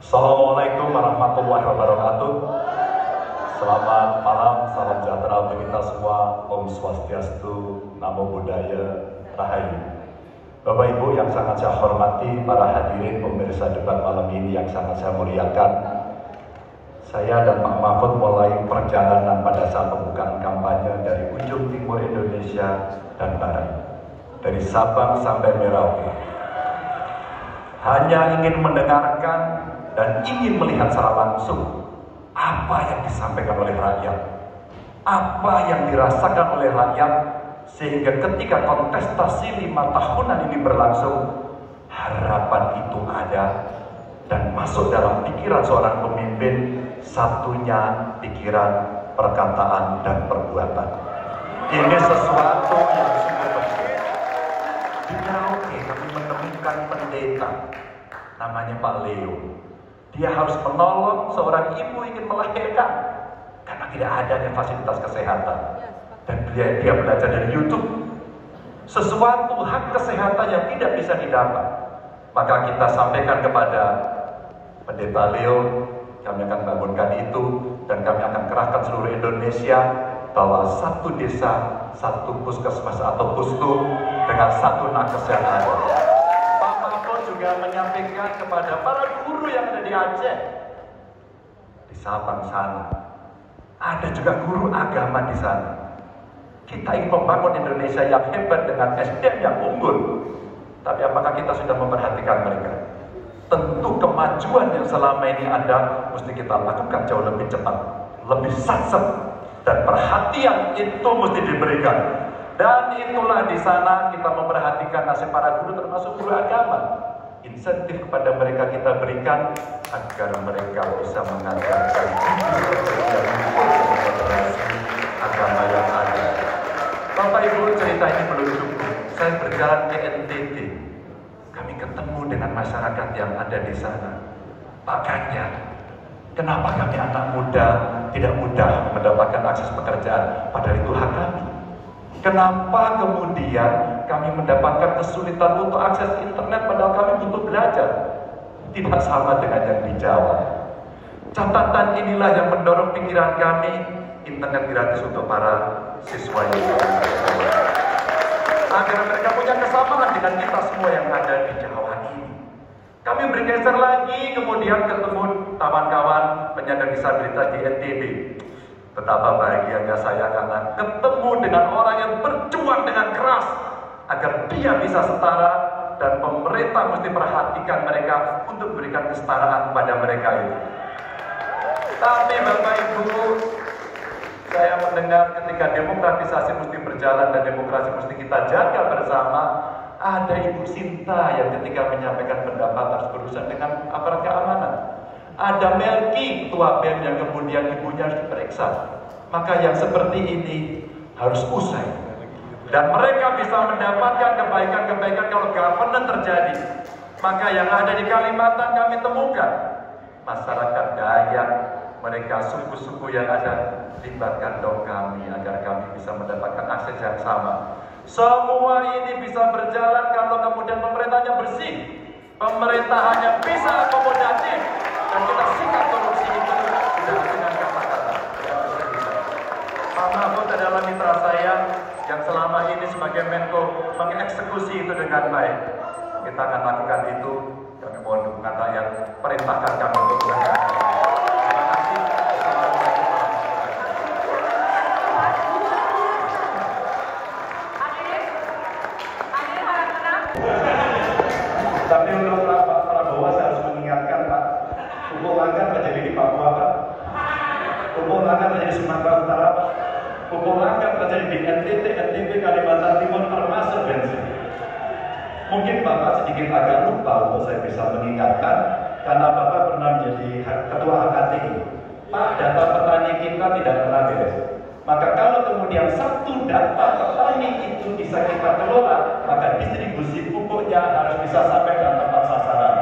Assalamualaikum warahmatullahi wabarakatuh. Selamat malam, salam sejahtera untuk kita semua. Om Swastiastu, Namo Buddhaya, Rahayu. Bapak Ibu yang sangat saya hormati, para hadirin pemirsa debat malam ini yang sangat saya muliakan. Saya dan Pak Mahfud mulai perjalanan pada saat pembukaan kampanye dari ujung timur Indonesia dan barat, dari Sabang sampai Merauke. Hanya ingin mendengarkan dan ingin melihat secara langsung apa yang disampaikan oleh rakyat, apa yang dirasakan oleh rakyat, sehingga ketika kontestasi 5 tahunan ini berlangsung, harapan itu ada dan masuk dalam pikiran seorang pemimpin. Satunya pikiran, perkataan, dan perbuatan. Ini sesuatu yang sungguh penting. Di Merauke kami menemukan pendeta namanya Pak Leo. Dia harus menolong seorang ibu ingin melahirkan karena tidak ada fasilitas kesehatan, dan dia belajar dari YouTube sesuatu hak kesehatan yang tidak bisa didapat. Maka kita sampaikan kepada pendeta Leo, kami akan bangunkan itu dan kami akan kerahkan seluruh Indonesia bahwa satu desa, satu puskesmas atau pustu dengan satu nakes yang ada. Pak Mahfud juga menyampaikan kepada para guru yang ada di Aceh, di Sabang sana, ada juga guru agama di sana. Kita ingin membangun Indonesia yang hebat dengan SDM yang unggul. Tapi apakah kita sudah memperhatikan mereka? Tentu kemajuan yang selama ini ada mesti kita lakukan jauh lebih cepat, lebih satset, dan perhatian itu mesti diberikan. Dan itulah di sana kita memperhatikan nasib para guru, termasuk guru agama. Insentif kepada mereka kita berikan agar mereka bisa mengajarkan agama yang ada. Bapak Ibu, cerita ini belum cukup. Saya berjalan ke NTT. Kami ketemu dengan masyarakat yang ada di sana. Pak Ganjar, kenapa kami anak muda tidak mudah mendapatkan akses pekerjaan? Padahal itu hak kami. Kenapa kemudian kami mendapatkan kesulitan untuk akses internet padahal kami butuh belajar? Tidak sama dengan yang di Jawa. Catatan inilah yang mendorong pikiran kami, internet gratis untuk para siswa yang agar mereka punya kesamaan dengan kita semua yang ada di Jawa ini. Kami bergeser lagi, kemudian ketemu kawan-kawan penyandang disabilitas di NTB. Betapa bahagianya saya karena ketemu dengan orang yang berjuang dengan keras agar dia bisa setara, dan pemerintah mesti perhatikan mereka untuk memberikan kesetaraan pada mereka itu. Tapi Bapak Ibu, saya mendengar ketika demokratisasi mesti berjalan dan demokrasi mesti kita jaga bersama, ada Ibu Sinta yang ketika menyampaikan pendapat harus berurusan dengan aparat keamanan. Ada Melki, ketua BEM, yang kemudian ibunya harus diperiksa. Maka yang seperti ini harus usai. Dan mereka bisa mendapatkan kebaikan-kebaikan kalau governance terjadi. Maka yang ada di Kalimantan kami temukan masyarakat Dayak, mereka suku-suku yang ada, libatkan dong kami agar kami bisa mendapatkan akses yang sama. Semua ini bisa berjalan kalau kemudian pemerintahnya bersih. Pemerintah hanya bisa akomodatif dan kita sikap korupsi itu tidak dengan kata-kata. Pak Mahfud adalah mitra saya yang selama ini sebagai Menko mengeksekusi itu dengan baik. Kita akan lakukan itu. Kami mohon dukungan rakyat, perintahkan kami untuk melakukan. Tapi untuk Pak Prabowo saya harus mengingatkan Pak, pupuk langka terjadi di Papua Pak, pupuk langka terjadi di Sumatera Utara Pak, pupuk langka terjadi di NTT, NTB, Kalimantan Timur, termasuk bensin. Mungkin Bapak sedikit agak lupa untuk saya bisa mengingatkan, karena Bapak pernah menjadi ketua HKTI. Pak, data petani kita tidak pernah beres. Maka kalau kemudian satu data petani itu bisa kita kelola, maka distribusi pupuknya harus bisa sampai dalam tempat sasaran.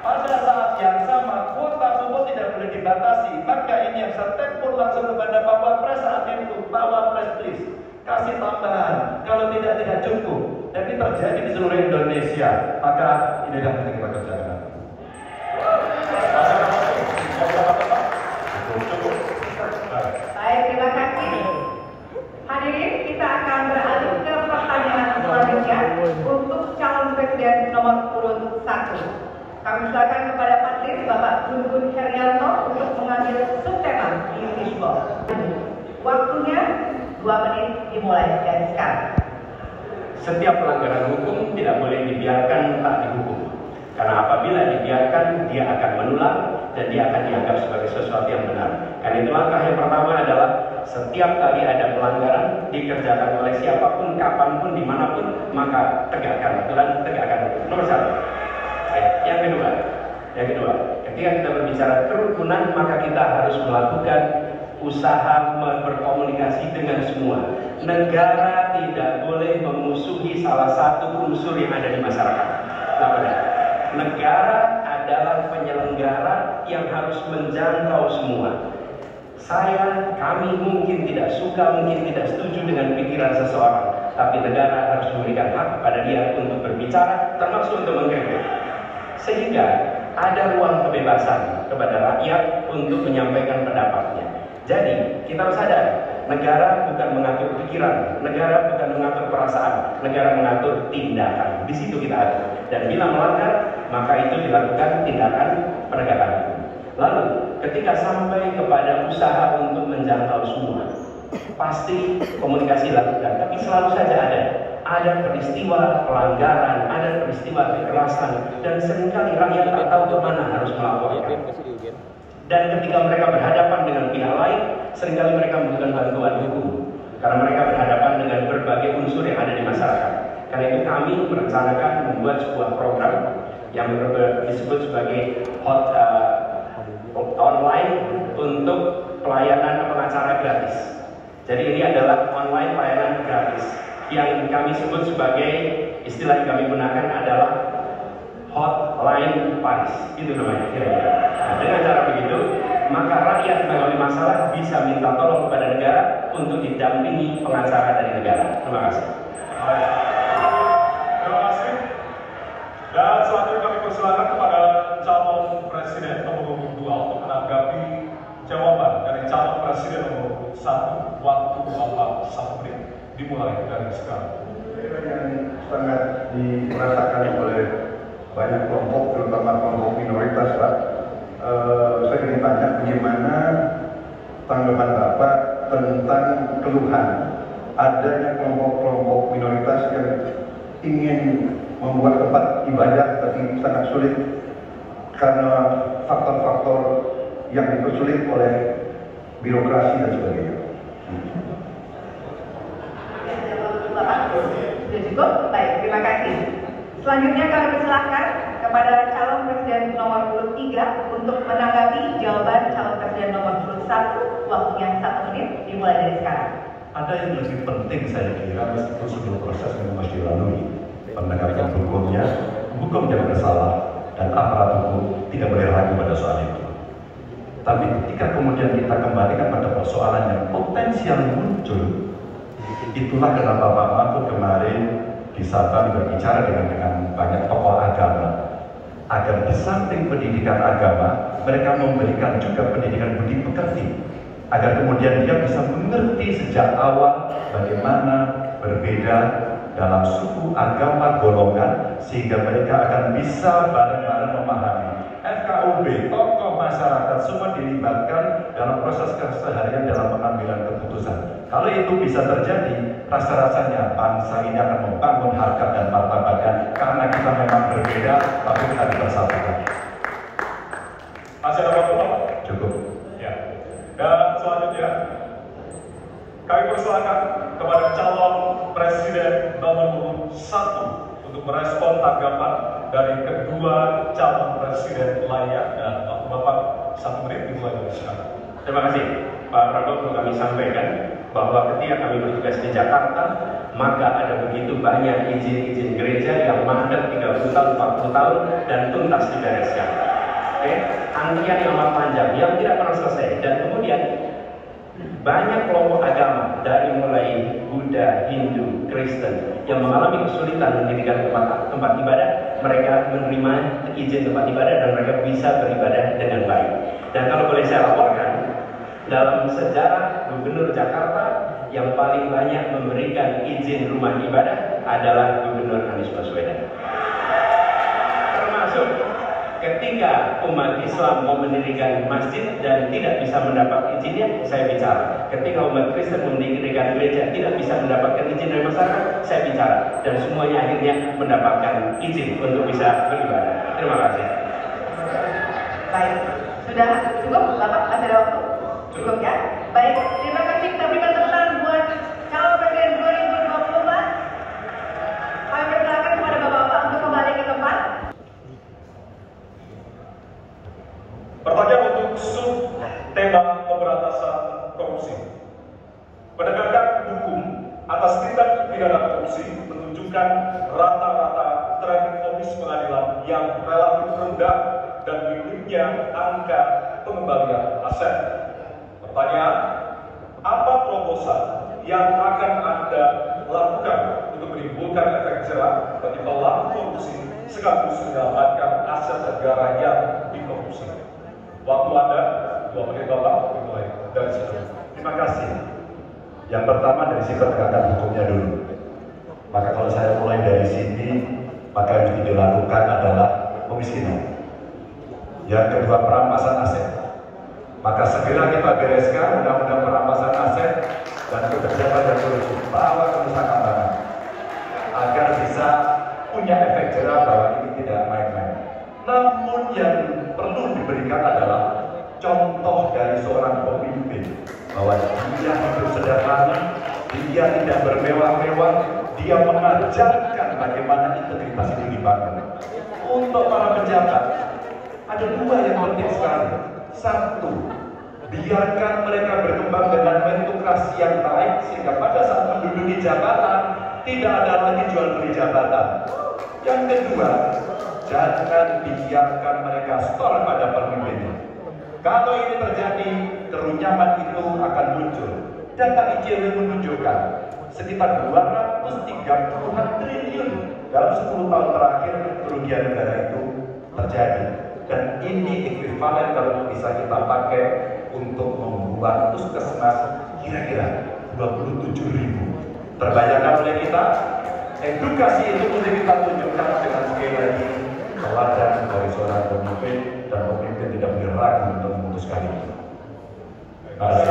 Pada saat yang sama, kuota pupuk tidak boleh dibatasi. Maka ini yang saya telepon langsung kepada Pak Wapres saat itu, Pak Wapres please, kasih tambahan. Kalau tidak cukup. Dan ini terjadi di seluruh Indonesia. Maka inilah yang kita kerjakan. nomor urut 1. Kami silakan kepada panelis Bapak Gun Herianto untuk mengambil subtema di fishbowl. Waktunya 2 menit dimulai dari sekarang. Setiap pelanggaran hukum tidak boleh dibiarkan tak dihukum. Karena apabila dibiarkan, dia akan menular dan dia akan dianggap sebagai sesuatu yang benar. Karena itu langkah yang pertama adalah setiap kali ada pelanggaran dikerjakan oleh siapapun, kapanpun, dimanapun, maka tegakkan aturan, tegakkan hukum. Nomor 1. Yang kedua, ketika kita berbicara kerukunan, maka kita harus melakukan usaha berkomunikasi dengan semua. Negara tidak boleh memusuhi salah satu unsur yang ada di masyarakat. Negara adalah penyelenggara yang harus menjangkau semua. Kami mungkin tidak suka, mungkin tidak setuju dengan pikiran seseorang, tapi negara harus memberikan hak kepada dia untuk berbicara, termasuk untuk mengkritik. Sehingga ada ruang kebebasan kepada rakyat untuk menyampaikan pendapatnya. Jadi, kita harus sadar, negara bukan mengatur pikiran, negara bukan mengatur perasaan, negara mengatur tindakan. Di situ kita ada. Dan bila melanggar, maka itu dilakukan tindakan penegakan hukum. Lalu, ketika sampai kepada usaha untuk menjangkau semua, pasti komunikasi dilakukan. Tapi selalu saja ada peristiwa pelanggaran, ada peristiwa kekerasan, dan seringkali rakyat tak tahu kemana harus melaporkan. Dan ketika mereka berhadapan dengan pihak lain, seringkali mereka membutuhkan bantuan hukum. Karena mereka berhadapan dengan berbagai unsur yang ada di masyarakat. Karena itu kami merencanakan membuat sebuah program yang disebut sebagai online untuk pelayanan pengacara gratis. Jadi ini adalah online pelayanan gratis yang kami sebut sebagai, istilah yang kami gunakan adalah hotline Paris, itu namanya kira-kira. Nah, dengan cara begitu, maka rakyat mengalami masalah bisa minta tolong kepada negara untuk didampingi pengacara dari negara. Terima kasih. Terima kasih. Dan selanjutnya kami persilakan kepada calon presiden nomor 2 untuk menanggapi jawaban dari calon presiden nomor 1. Waktu Bapak 1 menit dimulai dari sekarang. Yang sangat dirasakan oleh banyak kelompok, terutama kelompok minoritas, Pak. Saya ingin tanya bagaimana tanggapan Bapak tentang keluhan adanya kelompok-kelompok minoritas yang ingin membuat tempat ibadah tapi sangat sulit karena faktor-faktor yang dipersulit oleh birokrasi dan sebagainya. Bapak, sudah cukup? Baik, terima kasih. Selanjutnya kami persilahkan kepada calon presiden nomor urut 3 untuk menanggapi jawaban calon presiden nomor urut 1. Waktunya 1 menit dimulai dari sekarang. Ada yang lebih penting saya kira meskipun seluruh proses memang masih dilalui. Penegakan hukumnya, hukum yang bersalah dan aparat hukum tidak boleh ragu pada soal itu. Tapi ketika kemudian kita kembalikan pada persoalan yang potensial muncul, itulah kenapa Pak Mahfud kemarin di Sabang berbicara dengan banyak tokoh agama agar di samping pendidikan agama mereka memberikan juga pendidikan budi pekerti agar kemudian dia bisa mengerti sejak awal bagaimana berbeda dalam suku, agama, golongan sehingga mereka akan bisa bareng-bareng memahami. FKUB, tokoh masyarakat semua dilibatkan dalam proses keseharian dalam pengambilan keputusan. Kalau itu bisa terjadi, rasa-rasanya bangsa ini akan membangun harkat dan martabatnya karena kita memang berbeda, tapi kita dipersatukan. Masih ada waktu, Pak? Cukup. Ya. Dan selanjutnya, kami persilakan kepada calon presiden nomor urut 1 untuk merespon tanggapan dari kedua calon presiden lainnya. Dan waktu Bapak 1 menit dimulai dari sekarang. Terima kasih Pak Prabowo. Kami sampaikan bahwa ketika kami bertugas di Jakarta, maka ada begitu banyak izin-izin gereja yang mandek 30 tahun, 40 tahun dan tuntas dibereskan. Antrian yang amat panjang yang tidak pernah selesai, dan kemudian banyak kelompok agama dari mulai Buddha, Hindu, Kristen yang mengalami kesulitan mendirikan tempat ibadah, mereka menerima izin tempat ibadah dan mereka bisa beribadah dengan baik. Dan kalau boleh saya laporkan, dalam sejarah Gubernur Jakarta yang paling banyak memberikan izin rumah ibadah adalah Gubernur Anies Baswedan. ketika umat Islam mau mendirikan masjid dan tidak bisa mendapat izinnya, saya bicara. Ketika umat Kristen mendirikan gereja tidak bisa mendapatkan izin dari masyarakat, saya bicara. Dan semuanya akhirnya mendapatkan izin untuk bisa beribadah. Terima kasih. Baik, sudah cukup Bapak? Masih ada waktu? Cukup ya? Baik, terima kasih. Kita berikan tepuk tangan buat calon presiden 2024. Kami persilakan kepada Bapak-Bapak untuk kembali ke tempat. Pertanyaan untuk sub tema pemberantasan korupsi. Penegakan hukum atas tindak pidana korupsi menunjukkan rata-rata tren vonis pengadilan yang relatif rendah dan minimnya angka pengembalian aset. Pertanyaan, apa terobosan yang akan Anda lakukan untuk menimbulkan efek jerah bagi pelaku korupsi sekaligus menyelamatkan aset negara yang dikorupsi? Waktu Anda 2 menit Bapak, dimulai dari situ. Terima kasih. Yang pertama dari sisi penegakan hukumnya dulu. Maka kalau saya mulai dari sini, maka yang dilakukan adalah pemiskinan. Yang kedua, perampasan aset. Maka segera kita bereskan undang-undang perampasan aset dan kebijakan yang korupsi, bawa ke Nusa Kambangan agar bisa punya efek jerah bahwa ini tidak main-main. Namun yang perlu diberikan adalah contoh dari seorang pemimpin bahwa dia hidup sederhana, dia tidak bermewah-mewah, dia mengajarkan bagaimana integritas itu dibangun. Untuk para pejabat, ada 2 yang penting sekali. Satu, biarkan mereka berkembang dengan meritokrasi yang baik sehingga pada saat menduduki jabatan tidak ada lagi jual beli jabatan. Yang kedua, jangan biarkan mereka store pada pemimpinnya. Kalau ini terjadi, kerunyaman itu akan muncul. Data ICW menunjukkan sekitar 230-an triliun dalam 10 tahun terakhir kerugian negara itu terjadi. Dan ini ekuivalen kalau bisa kita pakai untuk membuat puskesmas kira-kira 27.000. Terbayangkan oleh kita, edukasi itu mesti kita tunjukkan dengan sekali lagi teladan dari seorang pemimpin, dan pemimpin tidak boleh ragu untuk memutuskan itu. Baik.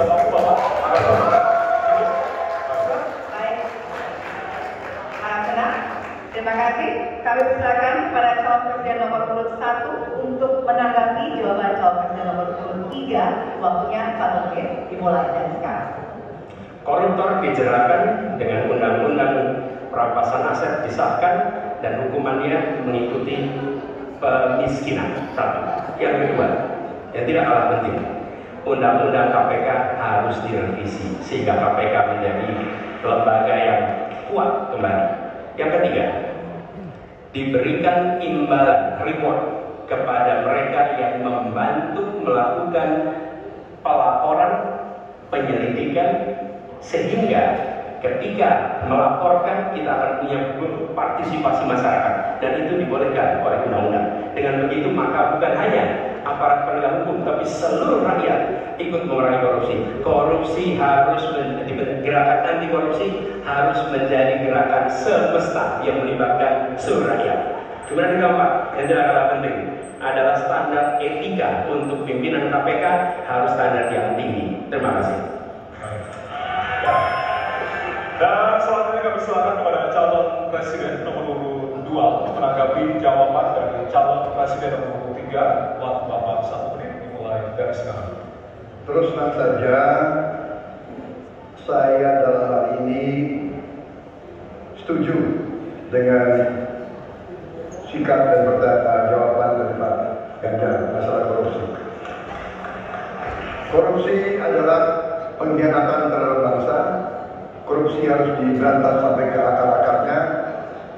Senang. Terima kasih. Kami persilakan kepada calon presiden nomor urut 1 untuk menanggapi jawaban calon presiden nomor urut 3. Waktunya 1 menit dimulai dari sekarang. Koruptor dijeratkan dengan undang-undang perampasan aset disahkan dan hukumannya mengikuti pemiskinan. Satu. Yang kedua, yang tidak kalah penting, undang-undang KPK harus direvisi sehingga KPK menjadi lembaga yang kuat kembali. Yang ketiga, diberikan imbalan reward kepada mereka yang membantu melakukan pelaporan, penyelidikan, sehingga ketika melaporkan kita akan punya partisipasi masyarakat, dan itu dibolehkan oleh undang-undang. Dengan begitu maka bukan hanya aparat penegak hukum, tapi seluruh rakyat ikut memerangi korupsi. Korupsi harus gerakan anti korupsi harus menjadi gerakan semesta yang melibatkan seluruh rakyat. Kemudian yang keempat, yang tidak kalah penting adalah standar etika untuk pimpinan KPK harus standar yang tinggi. Terima kasih. Dan selanjutnya kami silakan kepada calon presiden nomor urut 2 menanggapi jawaban dari calon presiden nomor urut 3. Waktu Bapak 1 menit dimulai dari sekarang. Terus terang saja, saya dalam hal ini setuju dengan sikap dan jawaban dari Pak Ganjar masalah korupsi. Korupsi adalah pengkhianatan terhadap bangsa. Korupsi harus diberantas sampai ke akar-akarnya.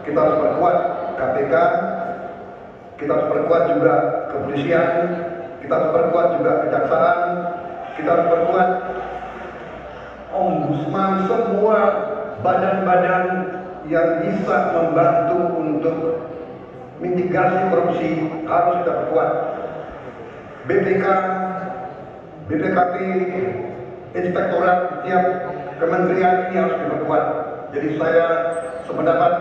Kita harus perkuat KPK, kita harus perkuat juga kepolisian, kita harus perkuat juga kejaksaan, kita harus perkuat ombudsman, semua badan-badan yang bisa membantu untuk mitigasi korupsi harus kita perkuat. BPK, BPKP, inspektorat tiap kementerian ini harus diperkuat. Jadi saya sependapat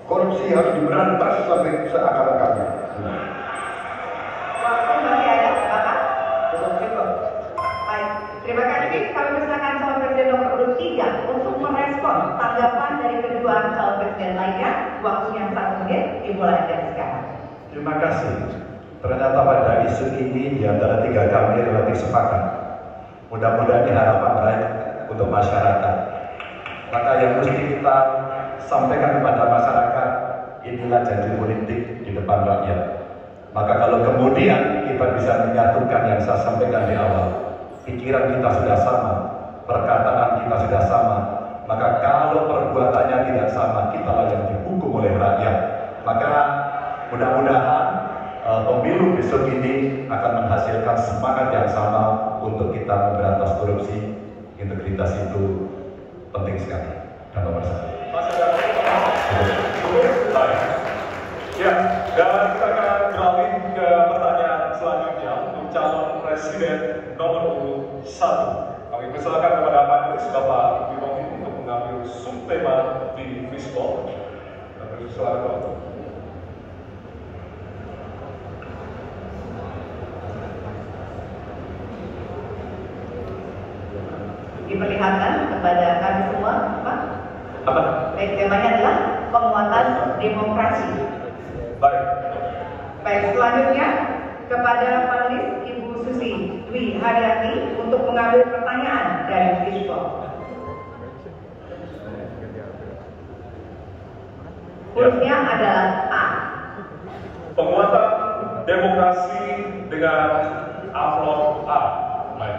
korupsi harus diberantas sampai seakar-akarnya. sekarang. Terima kasih. Ternyata pada isu ini di antara tiga kami relatif sepakat. Mudah-mudahan ini harapan baik untuk masyarakat. Maka yang mesti kita sampaikan kepada masyarakat, inilah janji politik di depan rakyat. Maka kalau kemudian kita bisa menyatukan yang saya sampaikan di awal, pikiran kita sudah sama, perkataan kita sudah sama, maka kalau perbuatannya tidak sama, kita yang dihukum oleh rakyat. Maka mudah-mudahan pemilu besok ini akan menghasilkan semangat yang sama untuk kita memberantas korupsi. Integritas itu penting sekali dan nomor satu. Ya, dan kita akan beralih ke pertanyaan selanjutnya untuk calon presiden nomor urut 1. Kami persilakan kepada panelis Bapak Wirohi untuk mengambil subtema di fishbowl. Kami persilakan. Diperlihatkan kepada kami semua, Pak. Apa? Baik, temanya adalah penguatan demokrasi. Baik. Baik, selanjutnya kepada panelis Ibu Susi Dwi Haryati untuk mengambil pertanyaan dari fishbowl. Hurufnya adalah A. Penguatan demokrasi dengan amplop A. Baik.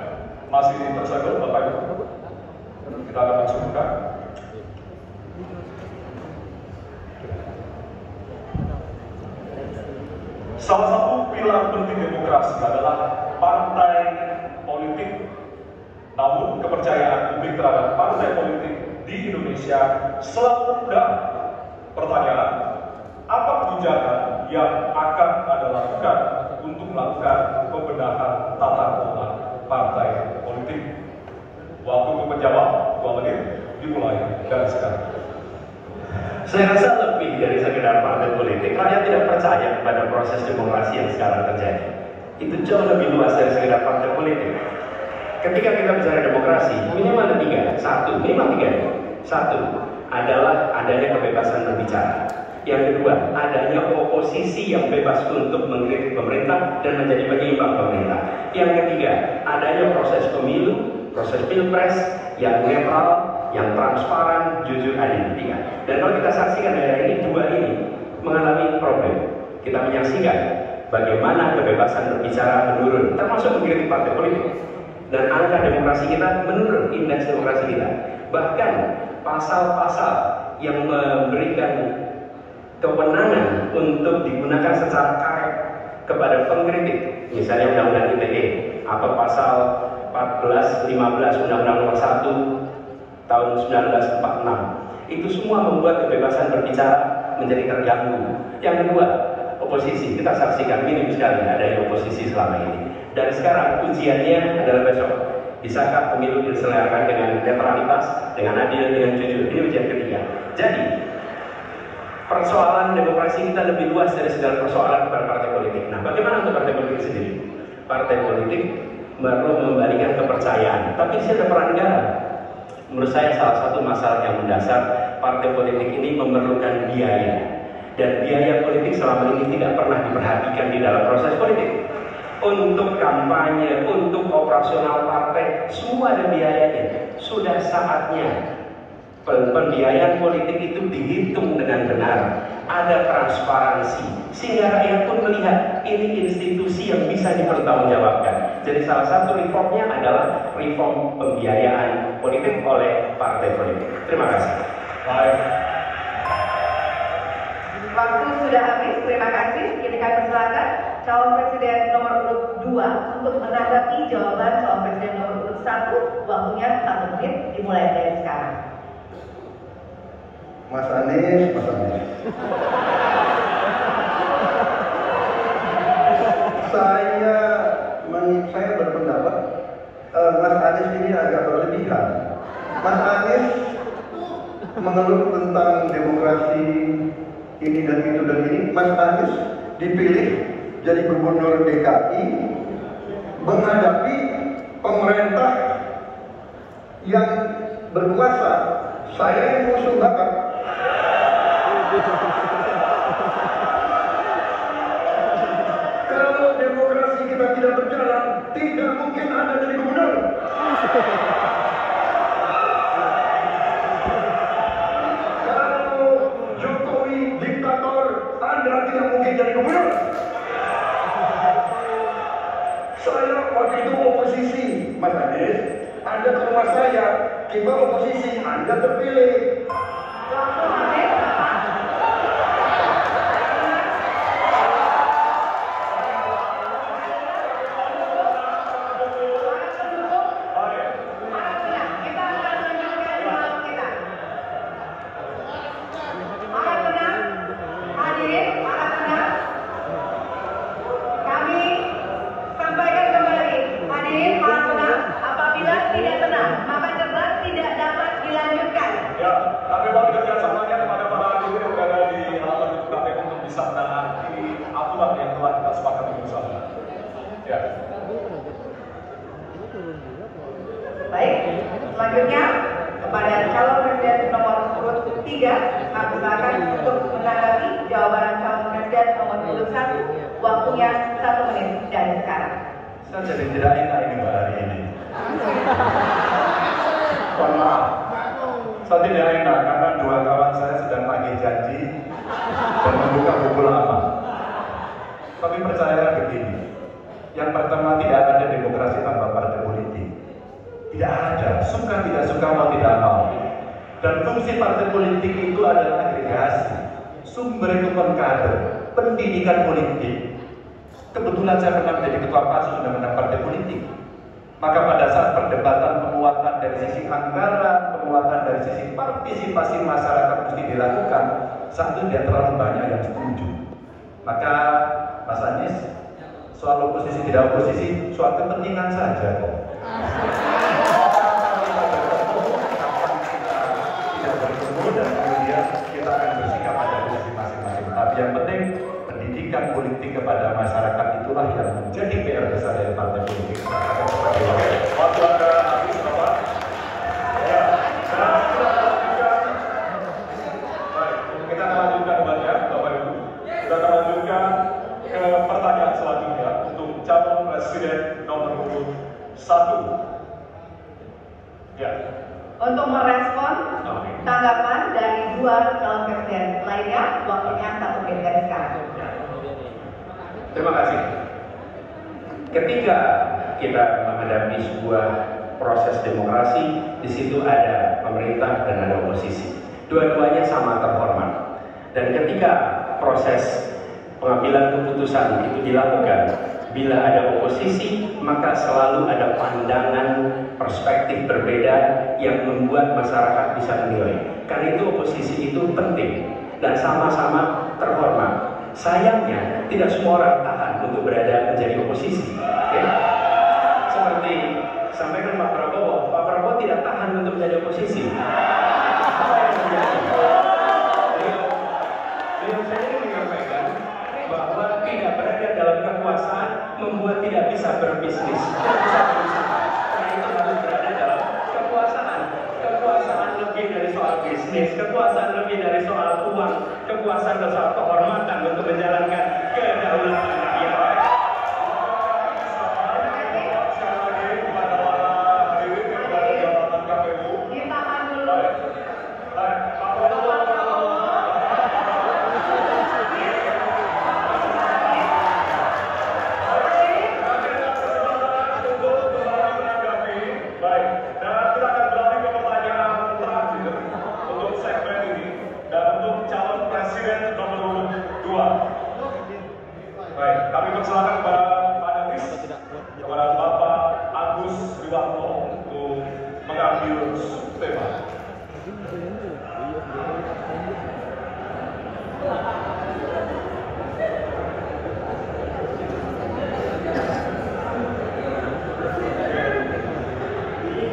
Masih tersegel Bapak Ibu. Kita akan masukkan. Salah satu pilar penting demokrasi adalah partai politik. Namun kepercayaan publik terhadap partai politik di Indonesia selalu rendah. Pertanyaan, apa kebijakan yang akan Anda lakukan untuk melakukan pembenahan tata kelola partai politik? Waktu untuk menjawab 2 menit dimulai dari sekarang. Saya rasa lebih dari sekedar partai politik. Rakyat tidak percaya pada proses demokrasi yang sekarang terjadi. Itu jauh lebih luas dari sekedar partai politik. Ketika kita bicara demokrasi, minimal ada 3. Satu, memang 3. Satu adalah adanya kebebasan berbicara. Yang kedua, adanya oposisi yang bebas untuk mengkritik pemerintah dan menjadi penyeimbang pemerintah. Yang ketiga, adanya proses pemilu, proses pilpres yang netral, yang transparan, jujur, adil. 3. Dan kalau kita saksikan daerah ini, 2 ini mengalami problem. Kita menyaksikan bagaimana kebebasan berbicara menurun, termasuk mengkritik partai politik. Dan angka demokrasi kita menurun, indeks demokrasi kita. Bahkan pasal-pasal yang memberikan kewenangan untuk digunakan secara karet kepada pengkritik, misalnya Undang-Undang ITE atau pasal 14, 15 Undang-Undang Nomor 1 tahun 1946, itu semua membuat kebebasan berbicara menjadi terganggu. Yang kedua, oposisi. Kita saksikan minim sekali ada oposisi selama ini. Dan sekarang ujiannya adalah besok. Bisakah pemilu diselenggarakan dengan netralitas, dengan adil, dengan jujur? Ini ujian ketiga. Jadi, persoalan demokrasi kita lebih luas dari segala persoalan kepada partai politik. Nah, bagaimana untuk partai politik sendiri? Partai politik perlu membalikan kepercayaan. Tapi di sini ada peran negara. Menurut saya salah satu masalah yang mendasar, partai politik ini memerlukan biaya. Dan biaya politik selama ini tidak pernah diperhatikan di dalam proses politik. Untuk kampanye, untuk operasional partai, semua ada biayanya. Sudah saatnya pembiayaan politik itu dihitung dengan benar, ada transparansi, sehingga rakyat pun melihat ini institusi yang bisa dipertanggungjawabkan. Jadi salah satu reformnya adalah reform pembiayaan politik oleh partai politik. Terima kasih. Baik. Waktu sudah habis, terima kasih. Kini kami persilakan calon presiden nomor urut 2 untuk menanggapi jawaban calon presiden nomor urut 1. Waktunya 1 menit dimulai dari sekarang. Mas Anies. Saya berpendapat Mas Anies ini agak berlebihan. Mas Anies mengeluh tentang demokrasi ini dan itu dan ini. Mas Anies dipilih jadi gubernur DKI menghadapi pemerintah yang berkuasa. Saya yang musuh bakat. tidak mungkin Anda jadi gubernur. Kalau Jokowi diktator, Anda tidak mungkin jadi gubernur. Saya waktu itu oposisi, Mas Anies. Anda ke rumah saya, kita oposisi, Anda terpilih. Waktu habis, Bapak. Kita akan lanjutkan dialog kita. Para tenang, hadirin, para tenang. Kami sampaikan kembali, hadirin, para tenang. Apabila tidak tenang, maka debat tidak dapat dilanjutkan. Ya, kami mohon kerjasamanya kepada para hadirin yang berada di halaman KPU untuk bisa menaati aturan yang telah kita sepakati bersama. Ya. Baik, selanjutnya kepada calon presiden nomor urut 3, kami silakan untuk menanggapi jawaban calon presiden nomor urut 1, waktunya 1 menit dari sekarang. Saya jadi tidak enak ini Mbak hari ini. Mohon maaf. Saya tidak enak karena dua kawan saya sedang tagih janji dan membuka buku lama. Tapi percayalah begini, yang pertama tidak ada demokrasi tanpa partai politik. Tidak ada, suka tidak suka mau tidak mau. Dan fungsi partai politik itu adalah agregasi, sumber rekrutmen kader, pendidikan politik. Kebetulan saya pernah menjadi ketua pansus undang-undang partai politik. Maka pada saat perdebatan penguatan dari sisi anggaran, penguatan dari sisi partisipasi masyarakat mesti dilakukan, satu tidak terlalu banyak yang setuju. Maka Mas Anies, soal oposisi tidak oposisi, soal kepentingan saja kok. Tidak bertemu dan kemudian kita akan bersikap pada posisi masing-masing. Tapi yang penting pendidikan politik kepada masyarakat itulah yang menjadi PR besar dari partai politik. Waktu Anda habis, Bapak. Ya, dan kita akan lanjutkan. Baik, kita akan lanjutkan debatnya, Bapak Ibu. Kita akan lanjutkan ke pertanyaan selanjutnya untuk calon presiden nomor urut 1. Ya. Untuk merespon tanggapan dari dua calon presiden lainnya, waktunya 1 menit dari sekarang. Terima kasih. Ketika kita menghadapi sebuah proses demokrasi, di situ ada pemerintah dan ada oposisi. Dua-duanya sama terhormat. Dan ketika proses pengambilan keputusan itu dilakukan, bila ada oposisi, maka selalu ada pandangan perspektif berbeda yang membuat masyarakat bisa menilai. Karena itu oposisi itu penting dan sama-sama terhormat. Sayangnya tidak semua orang tahan untuk berada menjadi oposisi. Ya. Seperti sampaikan Pak Prabowo tidak tahan untuk menjadi oposisi. Apa yang terjadi? Beliau sendiri menyampaikan bahwa tidak berada dalam kekuasaan membuat tidak bisa berbisnis, tidak bisa berusaha. Karena itu harus berada dalam kekuasaan. Kekuasaan lebih dari soal bisnis, kekuasaan lebih dari soal uang, kekuasaan dan soal kehormatan untuk menjalankan kedaulatan rakyat. Ditahan dulu. Baik, dan kita akan beralih ke pertanyaan terakhir untuk segmen ini dan untuk calon presiden nomor urut 2. Baik, kami persilakan kepada panelis, kepada Bapak Agus Wiwanto untuk mengambil tema.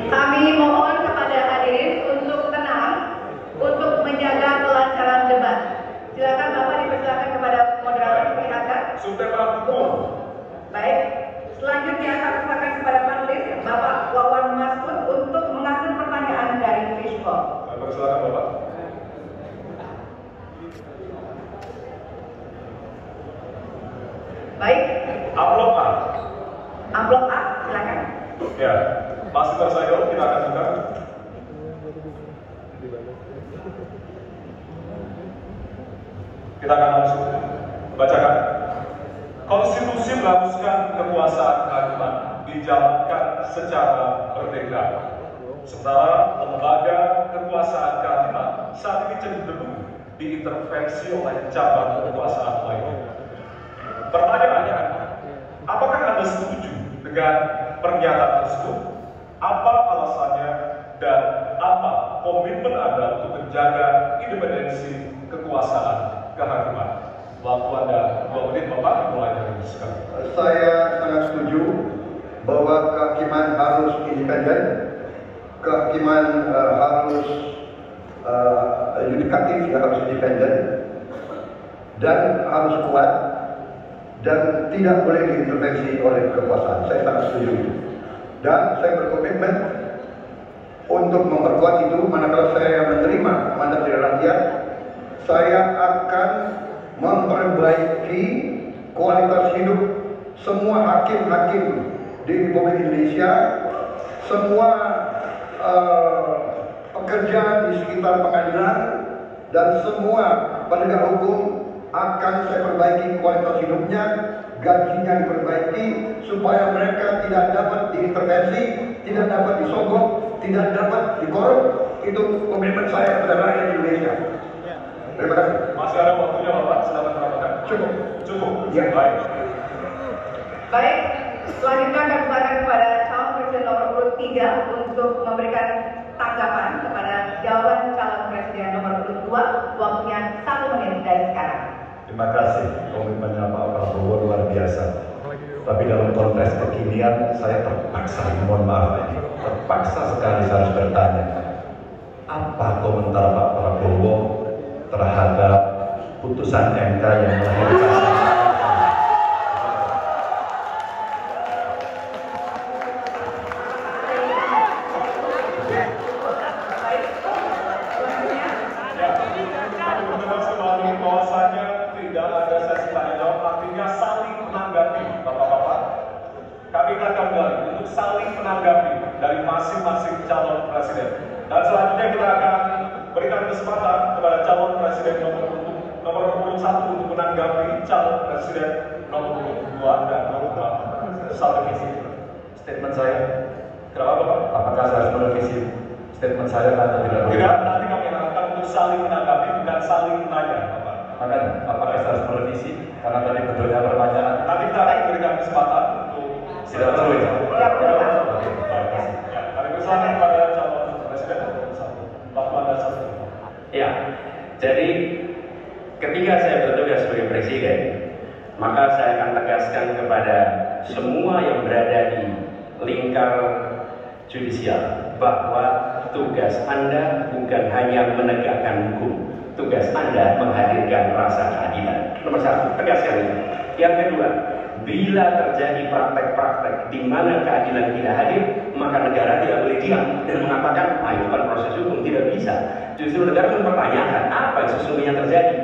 Kami mohon kepada hadirin untuk tenang, untuk menjaga kelancaran debat. Silakan Bapak dipersilakan kepada moderator perlihatkan. Subtema hukum. Baik, selanjutnya kami silakan kepada panelis Bapak Wawan Masud untuk mengambil pertanyaan dari fishbowl. Kami persilakan Bapak. Baik, Amplop A. amplop A. Ya, Mas Sutarsayo, kita akan buka. Kita akan langsung bacakan. Konstitusi mengharuskan kekuasaan kehakiman dijalankan secara merdeka. Sementara lembaga kekuasaan kehakiman saat ini cenderung diintervensi oleh cabang kekuasaan lainnya. Pertanyaannya, apakah Anda setuju dengan pernyataan tersebut? Apa alasannya dan apa komitmen Anda untuk menjaga independensi kekuasaan kehakiman? Waktu Anda 2 menit, Bapak, mulai dari sekarang. Saya sangat setuju bahwa kehakiman harus independen, kehakiman harus yudikatif, harus independen, dan harus kuat, dan tidak boleh diintervensi oleh kekuasaan. Saya sangat setuju itu. Dan saya berkomitmen untuk memperkuat itu. Manakala saya menerima mandat dari rakyat, saya akan memperbaiki kualitas hidup semua hakim-hakim di Republik Indonesia, semua pekerja di sekitar pengadilan, dan semua penegak hukum akan saya perbaiki kualitas hidupnya, gajinya diperbaiki, supaya mereka tidak dapat diintervensi, tidak dapat disogok, tidak dapat dikorup. Itu komitmen saya kepada rakyat Indonesia. Terima kasih. Masih ada waktunya, Bapak, silakan menambahkan. Cukup. Cukup. Ya. Baik. Baik, selanjutnya akan silakan kepada calon presiden nomor urut 3 untuk memberikan tanggapan kepada jawaban calon presiden nomor urut 2. Waktunya 1 menit dari sekarang. Terima kasih, komitmennya Pak Prabowo luar biasa. Tapi dalam konteks kekinian, saya terpaksa, mohon maaf ini, terpaksa sekali saya harus bertanya, apa komentar Pak Prabowo terhadap putusan MK yang melahirkan dari masing-masing calon presiden. Dan selanjutnya kita akan berikan kesempatan kepada calon presiden nomor urut 1 untuk menanggapi calon presiden nomor urut 2 dan nomor 3. Satu visi statement saya. Kenapa, Bapak? Apakah saya harus merevisi statement saya atau tidak? Tidak, nanti kami akan untuk saling menanggapi dan saling menanya, Bapak. Makanya, apakah saya harus merevisi? Karena tadi betulnya pertanyaan. Nanti kita akan berikan kesempatan untuk Tidak perlu ya? Tidak perlu, Pak. Kami persilakan kepada calon presiden nomor 1. Waktu Anda 1. Ya, jadi ketika saya bertugas sebagai presiden, maka saya akan tegaskan kepada semua yang berada di lingkar judisial bahwa tugas Anda bukan hanya menegakkan hukum, tugas Anda menghadirkan rasa keadilan. Nomor 1, tegaskan itu. Yang kedua, bila terjadi praktek-praktek di mana keadilan tidak hadir, maka negara tidak boleh diam dan mengatakan, itu kan proses hukum, tidak bisa. Justru negara mempertanyakan apa yang sesungguhnya terjadi.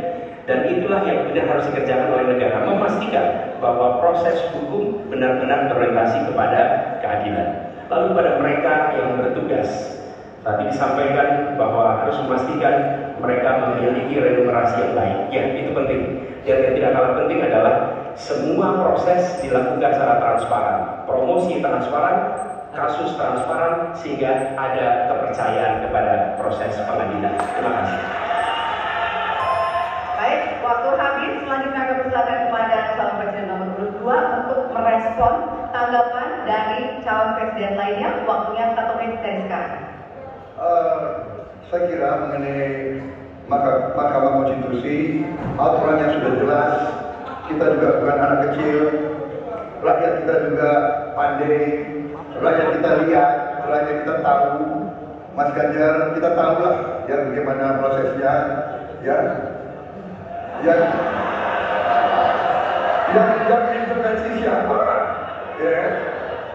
Dan itulah yang benar harus dikerjakan oleh negara, memastikan bahwa proses hukum benar-benar berorientasi kepada keadilan. Lalu pada mereka yang bertugas, tadi disampaikan bahwa harus memastikan mereka memiliki remunerasi yang baik. Ya, itu penting. Dan yang tidak kalah penting adalah semua proses dilakukan secara transparan, promosi transparan, kasus transparan, sehingga ada kepercayaan kepada proses pengadilan. Terima kasih. Baik, waktu habis. Selanjutnya akan persilakan kepada calon presiden nomor urut 2 untuk merespon tanggapan dari calon presiden lainnya. Waktunya 1 menit dari sekarang. Saya kira mengenai Mahkamah Konstitusi, aturannya sudah jelas. Kita juga bukan anak kecil, rakyat kita juga pandai, rakyat kita lihat, rakyat kita tahu. Mas Ganjar, kita tahu lah ya bagaimana prosesnya, ya. Yang intervensi siapa? Ya,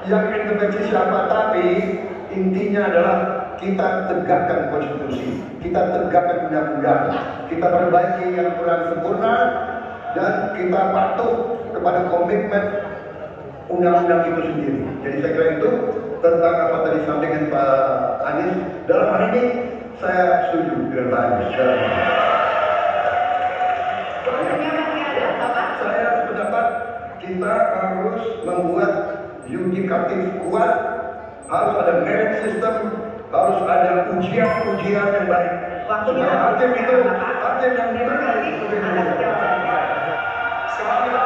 yang intervensi siapa? Tapi intinya adalah kita tegakkan konstitusi, kita tegakkan undang-undang, kita perbaiki yang kurang sempurna, dan kita patuh kepada komitmen undang-undang itu sendiri. Jadi saya kira itu tentang apa tadi disampaikan Pak Anies. Dalam hal ini saya setuju dengan Pak Anies. Saya pendapat kita harus membuat yudikatif kuat, harus ada merit system, harus ada ujian-ujian yang baik. Waktunya hakim itu, hakim yang terima kasih atas jawabannya. Sekarang kita